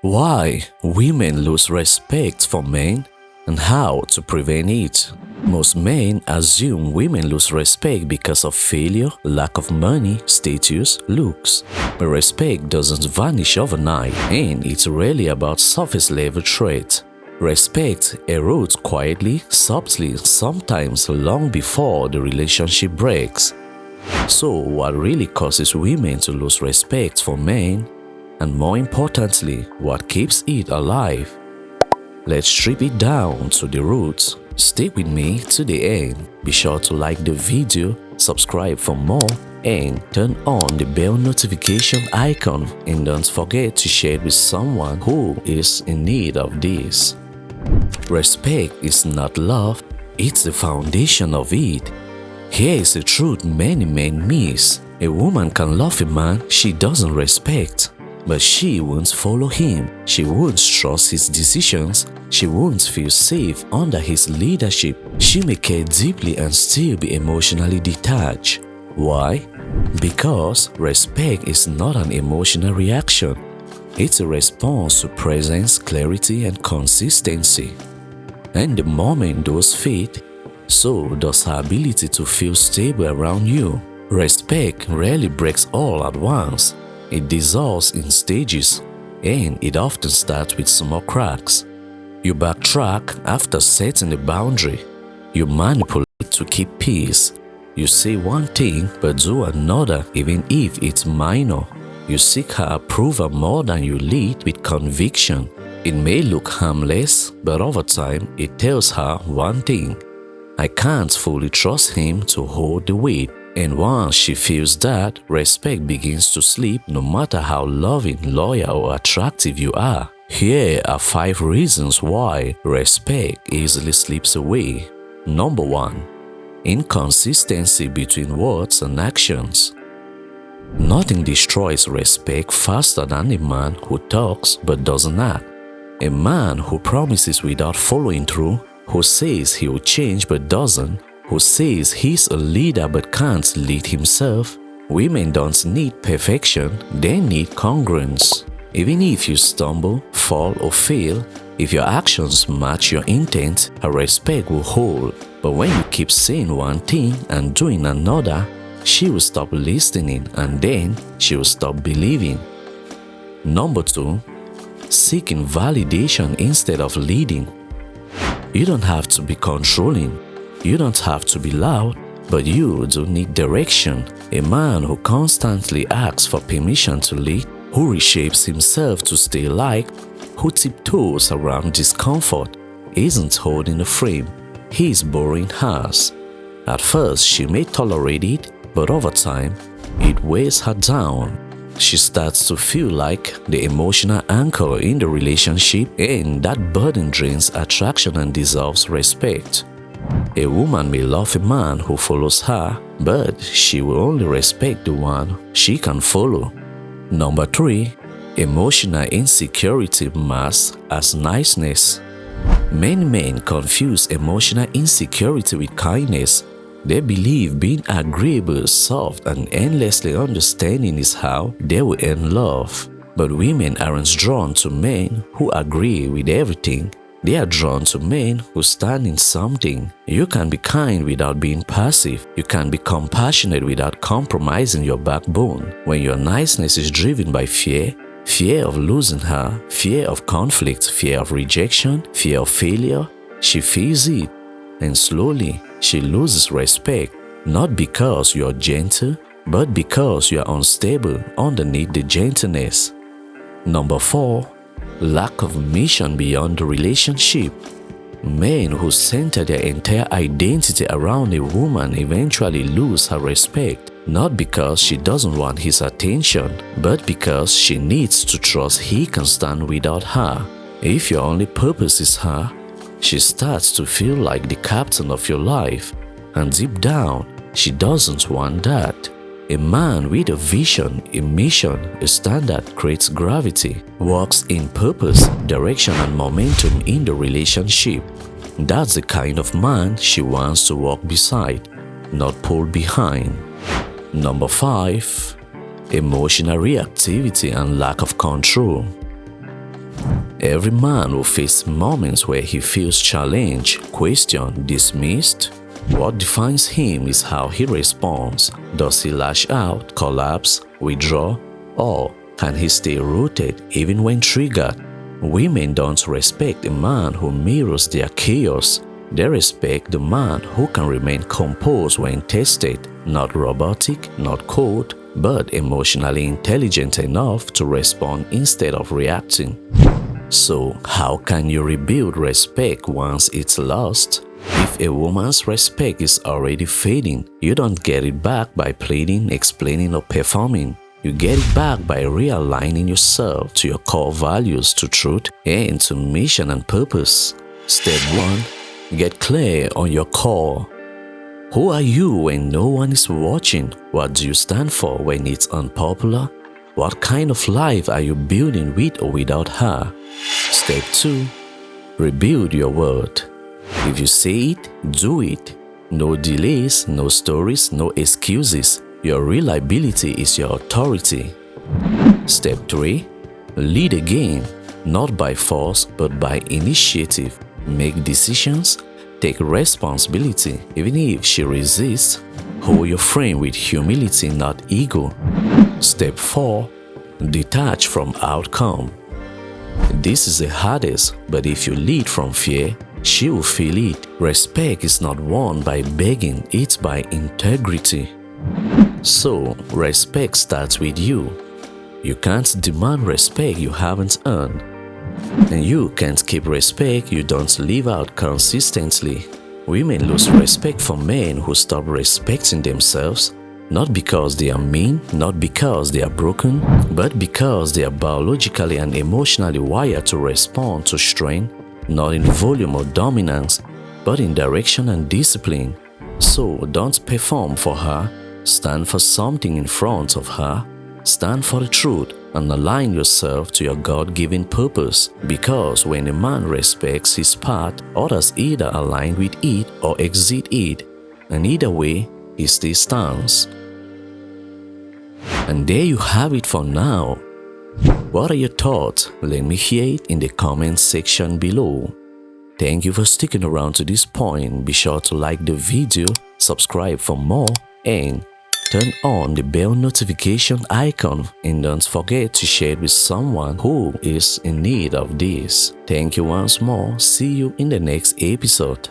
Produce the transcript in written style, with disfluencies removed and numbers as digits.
Why women lose respect for men and how to prevent it. Most men assume women lose respect because of failure, lack of money, status, looks. But respect doesn't vanish overnight, and it's rarely about surface level traits. Respect erodes quietly, subtly, sometimes long before the relationship breaks. So what really causes women to lose respect for men? And more importantly, what keeps it alive? Let's strip it down to the roots. Stick with me to the end. Be sure to like the video, subscribe for more, and turn on the bell notification icon, and don't forget to share it with someone who is in need of this. Respect is not love, it's the foundation of it. Here is the truth many men miss. A woman can love a man she doesn't respect, but she won't follow him, she won't trust his decisions, she won't feel safe under his leadership. She may care deeply and still be emotionally detached. Why? Because respect is not an emotional reaction. It's a response to presence, clarity, and consistency. And the moment those fade, so does her ability to feel stable around you. Respect rarely breaks all at once. It dissolves in stages, and it often starts with small cracks. You backtrack after setting a boundary. You manipulate to keep peace. You say one thing but do another even if it's minor. You seek her approval more than you lead with conviction. It may look harmless, but over time it tells her one thing: I can't fully trust him to hold the weight. And once she feels that, respect begins to sleep no matter how loving, loyal, or attractive you are. Here are 5 reasons why respect easily slips away. Number 1. Inconsistency between words and actions. Nothing destroys respect faster than a man who talks but doesn't act. A man who promises without following through, who says he will change but doesn't, who says he's a leader but can't lead himself. Women don't need perfection, they need congruence. Even if you stumble, fall, or fail, if your actions match your intent, her respect will hold. But when you keep saying one thing and doing another, she will stop listening, and then she will stop believing. Number 2. Seeking validation instead of leading. You don't have to be controlling. You don't have to be loud, but you do need direction. A man who constantly asks for permission to lead, who reshapes himself to stay liked, who tiptoes around discomfort, isn't holding a frame, he is borrowing hers. At first, she may tolerate it, but over time, it weighs her down. She starts to feel like the emotional anchor in the relationship, and that burden drains attraction and dissolves respect. A woman may love a man who follows her, but she will only respect the one she can follow. Number 3. Emotional insecurity masked as niceness. Many men confuse emotional insecurity with kindness. They believe being agreeable, soft, and endlessly understanding is how they will earn love. But women aren't drawn to men who agree with everything. They are drawn to men who stand in something. You can be kind without being passive. You can be compassionate without compromising your backbone. When your niceness is driven by fear, fear of losing her, fear of conflict, fear of rejection, fear of failure, she feels it. And slowly, she loses respect, not because you are gentle, but because you are unstable underneath the gentleness. Number 4. Lack of mission beyond the relationship. Men who center their entire identity around a woman eventually lose her respect, not because she doesn't want his attention, but because she needs to trust he can stand without her. If your only purpose is her, she starts to feel like the captain of your life, and deep down, she doesn't want that. A man with a vision, a mission, a standard creates gravity, works in purpose, direction, and momentum in the relationship. That's the kind of man she wants to walk beside, not pull behind. Number 5. Emotional reactivity and lack of control. Every man will face moments where he feels challenged, questioned, dismissed. What defines him is how he responds. Does he lash out, collapse, withdraw, or can he stay rooted even when triggered? Women don't respect a man who mirrors their chaos. They respect the man who can remain composed when tested, not robotic, not cold, but emotionally intelligent enough to respond instead of reacting. So, how can you rebuild respect once it's lost? If a woman's respect is already fading, you don't get it back by pleading, explaining, or performing. You get it back by realigning yourself to your core values, to truth, and to mission and purpose. Step 1. Get clear on your core. Who are you when no one is watching? What do you stand for when it's unpopular? What kind of life are you building with or without her? Step 2. Rebuild your word. If you say it, do it. No delays, no stories, no excuses. Your reliability is your authority. Step 3. Lead again, not by force but by initiative. Make decisions, take responsibility. Even if she resists, hold your friend with humility, not ego. Step 4. Detach from outcome. This is the hardest, but if you lead from fear, she will feel it. Respect is not won by begging, it's by integrity. So, respect starts with you. You can't demand respect you haven't earned. And you can't keep respect you don't live out consistently. Women lose respect for men who stop respecting themselves, not because they are mean, not because they are broken, but because they are biologically and emotionally wired to respond to strain, not in volume or dominance, but in direction and discipline. So don't perform for her, stand for something in front of her, stand for the truth, and align yourself to your God-given purpose. Because when a man respects his path, others either align with it or exit it, and either way, he still stands. And there you have it for now. What are your thoughts? Let me hear it in the comments section below. Thank you for sticking around to this point. Be sure to like the video, subscribe for more, and turn on the bell notification icon. And don't forget to share it with someone who is in need of this. Thank you once more. See you in the next episode.